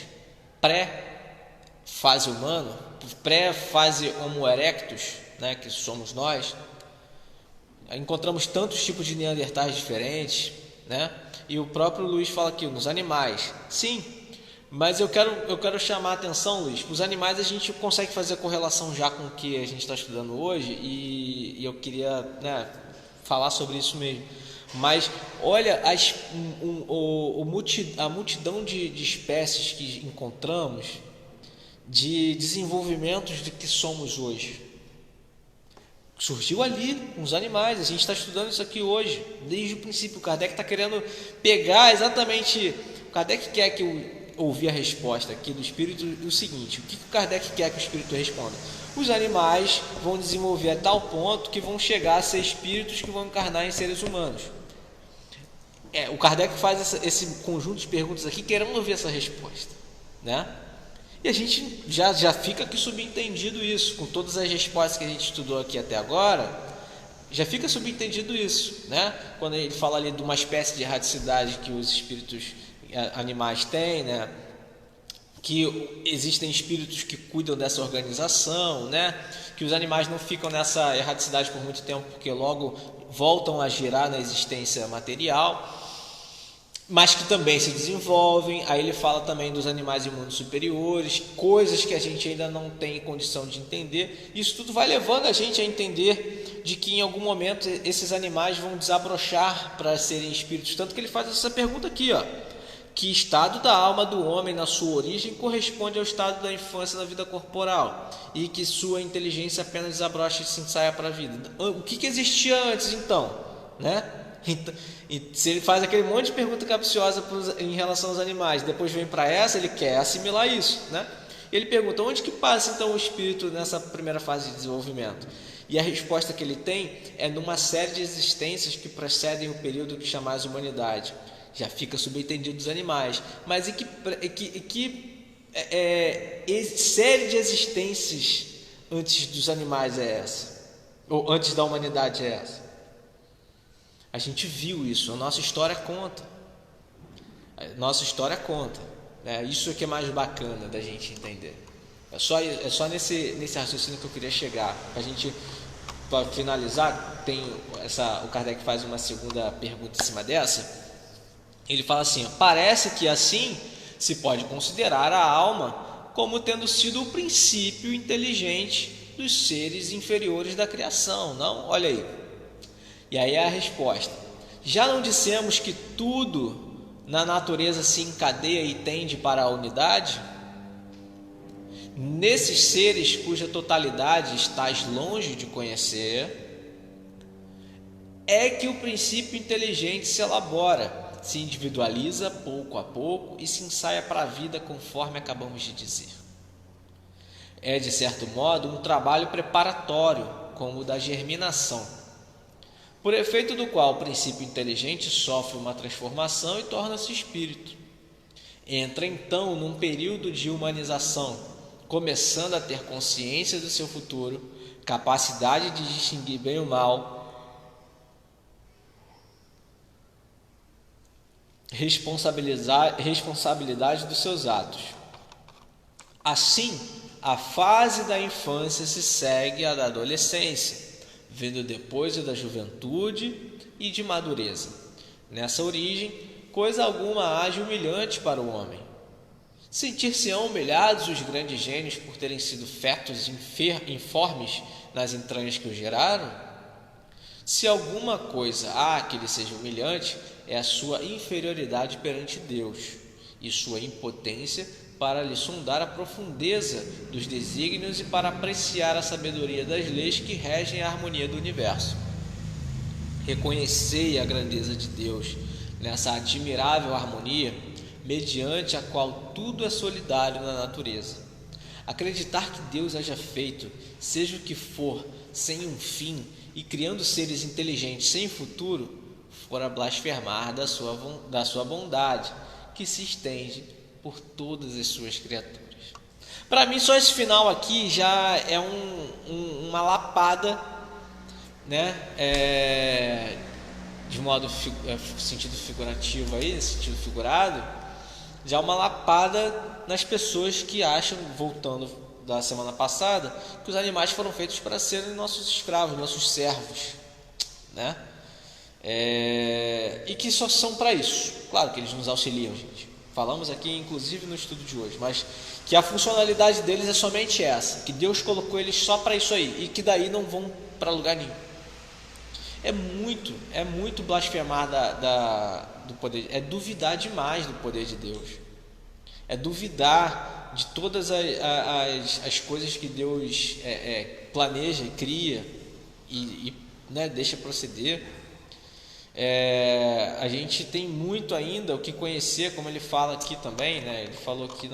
pré-fase humana, pré-fase Homo erectus, né, que somos nós. Encontramos tantos tipos de neandertais diferentes, né? E o próprio Luiz fala aqui, nos animais. Sim, mas eu quero chamar a atenção, Luiz. Os animais a gente consegue fazer correlação já com o que a gente está estudando hoje, e eu queria, né, falar sobre isso mesmo. Mas olha a multidão de espécies que encontramos, de desenvolvimentos de que somos hoje. Surgiu ali com os animais. A gente está estudando isso aqui hoje, desde o princípio. O Kardec está querendo pegar exatamente. O Kardec quer que eu ouvir a resposta aqui do espírito. O seguinte: o que o Kardec quer que o espírito responda? Os animais vão desenvolver a tal ponto que vão chegar a ser espíritos que vão encarnar em seres humanos. O Kardec faz esse conjunto de perguntas aqui querendo ouvir essa resposta, né? E a gente já fica aqui subentendido isso, com todas as respostas que a gente estudou aqui até agora, já fica subentendido isso, né? Quando ele fala ali de uma espécie de erraticidade que os espíritos animais têm, né? Que existem espíritos que cuidam dessa organização, né? Que os animais não ficam nessa erraticidade por muito tempo, porque logo voltam a girar na existência material, mas que também se desenvolvem. Aí ele fala também dos animais imunos superiores, coisas que a gente ainda não tem condição de entender. Isso tudo vai levando a gente a entender de que em algum momento esses animais vão desabrochar para serem espíritos. Tanto que ele faz essa pergunta aqui, ó: que estado da alma do homem na sua origem corresponde ao estado da infância na vida corporal, e que sua inteligência apenas desabrocha e se ensaia para a vida. O que existia antes então, né? Então, e se ele faz aquele monte de pergunta capciosa em relação aos animais, depois vem para essa, ele quer assimilar isso, né? Ele pergunta: onde que passa então o espírito nessa primeira fase de desenvolvimento? E a resposta que ele tem é numa série de existências que precedem o período que chamais humanidade. Já fica subentendido dos animais, mas série de existências antes dos animais é essa? Ou antes da humanidade é essa? A gente viu isso, a nossa história conta. Né? Isso é que é mais bacana da gente entender. É só nesse raciocínio que eu queria chegar. A gente, para finalizar, o Kardec faz uma segunda pergunta em cima dessa. Ele fala assim: parece que assim se pode considerar a alma como tendo sido o princípio inteligente dos seres inferiores da criação, não? Olha aí. E aí a resposta: já não dissemos que tudo na natureza se encadeia e tende para a unidade? Nesses seres cuja totalidade estás longe de conhecer, é que o princípio inteligente se elabora, se individualiza pouco a pouco e se ensaia para a vida, conforme acabamos de dizer. É, de certo modo, um trabalho preparatório, como o da germinação, por efeito do qual o princípio inteligente sofre uma transformação e torna-se espírito. Entra então num período de humanização, começando a ter consciência do seu futuro, capacidade de distinguir bem o mal, responsabilidade dos seus atos. Assim, a fase da infância se segue à da adolescência, vindo depois da juventude e de madureza. Nessa origem, coisa alguma há de humilhante para o homem. Sentir-se-ão humilhados os grandes gênios por terem sido fetos informes nas entranhas que os geraram? Se alguma coisa há que lhe seja humilhante, é a sua inferioridade perante Deus e sua impotência para lhe sondar a profundeza dos desígnios e para apreciar a sabedoria das leis que regem a harmonia do universo. Reconhecei a grandeza de Deus nessa admirável harmonia, mediante a qual tudo é solidário na natureza. Acreditar que Deus haja feito, seja o que for, sem um fim e criando seres inteligentes sem futuro, fora blasfemar da sua bondade, que se estende por todas as suas criaturas. Para mim, só esse final aqui já é uma lapada, né? De modo sentido figurativo aí, sentido figurado, já uma lapada nas pessoas que acham, voltando da semana passada, que os animais foram feitos para serem nossos escravos, nossos servos, né? E que só são para isso. Claro que eles nos auxiliam, gente. Falamos aqui, inclusive, no estudo de hoje, mas que a funcionalidade deles é somente essa, que Deus colocou eles só para isso aí, e que daí não vão para lugar nenhum. É muito blasfemar do poder, é duvidar demais do poder de Deus, é duvidar de todas as coisas que Deus planeja e cria e né, deixa proceder. A gente tem muito ainda o que conhecer, como ele fala aqui também, né? Ele falou aqui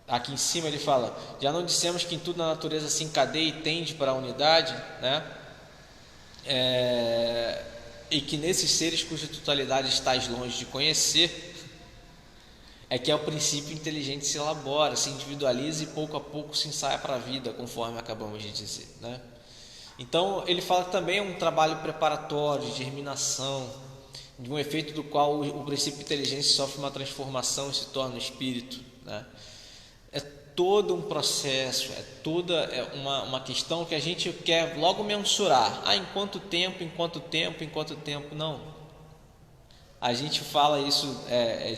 aqui em cima ele fala: já não dissemos que em tudo na natureza se encadeia e tende para a unidade, né? E que nesses seres cuja totalidade estás longe de conhecer, é que é o princípio inteligente se elabora, se individualiza e pouco a pouco se ensaia para a vida, conforme acabamos de dizer, né? Então ele fala que também é um trabalho preparatório, de germinação, de um efeito do qual o princípio inteligente sofre uma transformação e se torna um espírito, né? É todo um processo, é toda uma questão que a gente quer logo mensurar. Em quanto tempo, não. A gente fala isso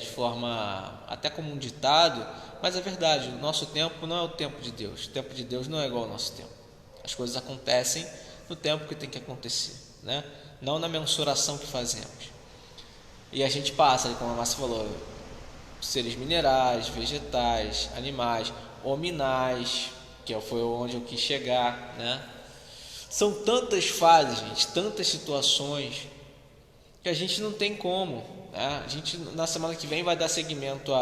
de forma até como um ditado, mas é verdade, o nosso tempo não é o tempo de Deus. O tempo de Deus não é igual ao nosso tempo. As coisas acontecem no tempo que tem que acontecer, né? Não na mensuração que fazemos. E a gente passa, como a Márcia falou, seres minerais, vegetais, animais, hominais, que foi onde eu quis chegar, né? São tantas fases, gente, tantas situações, que a gente não tem como, né? A gente na semana que vem vai dar seguimento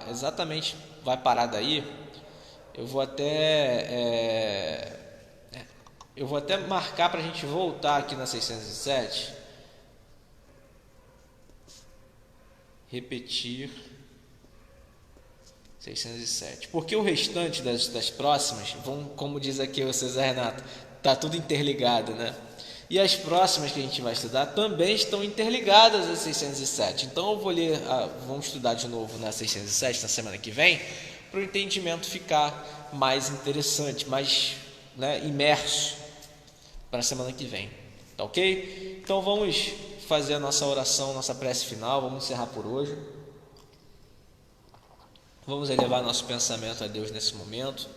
exatamente, vai parar daí. Eu vou até marcar para a gente voltar aqui na 607. Repetir 607. Porque o restante das próximas vão, como diz aqui o César Renato, tá tudo interligado, né? E as próximas que a gente vai estudar também estão interligadas às 607. Então eu vou ler, vamos estudar de novo na 607 na semana que vem, para o entendimento ficar mais interessante, mais, né, imerso para a semana que vem. Tá ok? Então vamos fazer a nossa oração, nossa prece final. Vamos encerrar por hoje. Vamos elevar nosso pensamento a Deus nesse momento.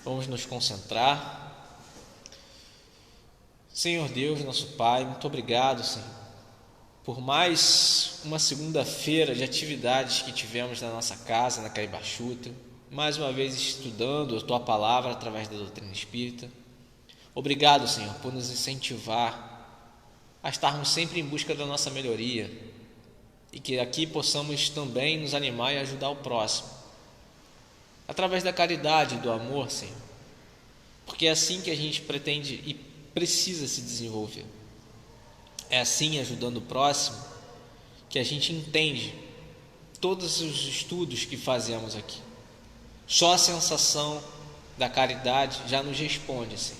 Vamos nos concentrar. Senhor Deus, nosso Pai, muito obrigado, Senhor, por mais uma segunda-feira de atividades que tivemos na nossa casa, na Caibachuta, mais uma vez estudando a Tua Palavra através da doutrina espírita. Obrigado, Senhor, por nos incentivar a estarmos sempre em busca da nossa melhoria e que aqui possamos também nos animar e ajudar o próximo, através da caridade e do amor, Senhor, porque é assim que a gente pretende e precisa se desenvolver. É assim, ajudando o próximo, que a gente entende todos os estudos que fazemos aqui. Só a sensação da caridade já nos responde, assim.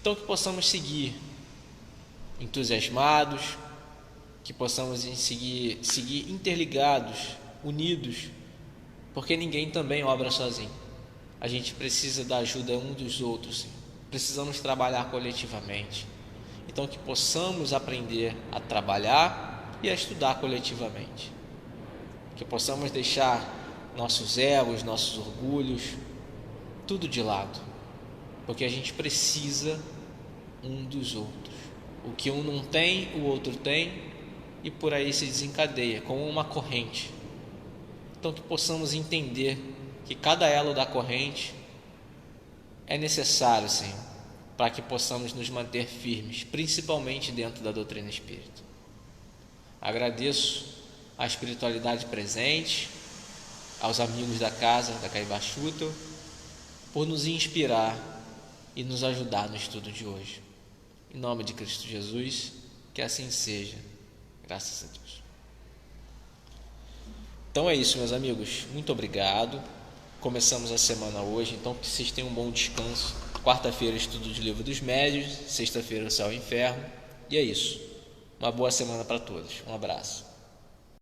Então que possamos seguir entusiasmados, que possamos seguir interligados, unidos, porque ninguém também obra sozinho. A gente precisa da ajuda um dos outros, sim. Precisamos trabalhar coletivamente. Então que possamos aprender a trabalhar e a estudar coletivamente. Que possamos deixar nossos egos, nossos orgulhos, tudo de lado, porque a gente precisa um dos outros. O que um não tem, o outro tem, e por aí se desencadeia como uma corrente. Então que possamos entender que cada elo da corrente é necessário, Senhor, para que possamos nos manter firmes, principalmente dentro da doutrina espírita. Agradeço a espiritualidade presente, aos amigos da casa da Caibachuta, por nos inspirar e nos ajudar no estudo de hoje. Em nome de Cristo Jesus, que assim seja. Graças a Deus. Então é isso, meus amigos. Muito obrigado. Começamos a semana hoje, então que vocês tenham um bom descanso. Quarta-feira, estudo de Livro dos Médiuns. Sexta-feira, o Céu e o Inferno. E é isso. Uma boa semana para todos. Um abraço.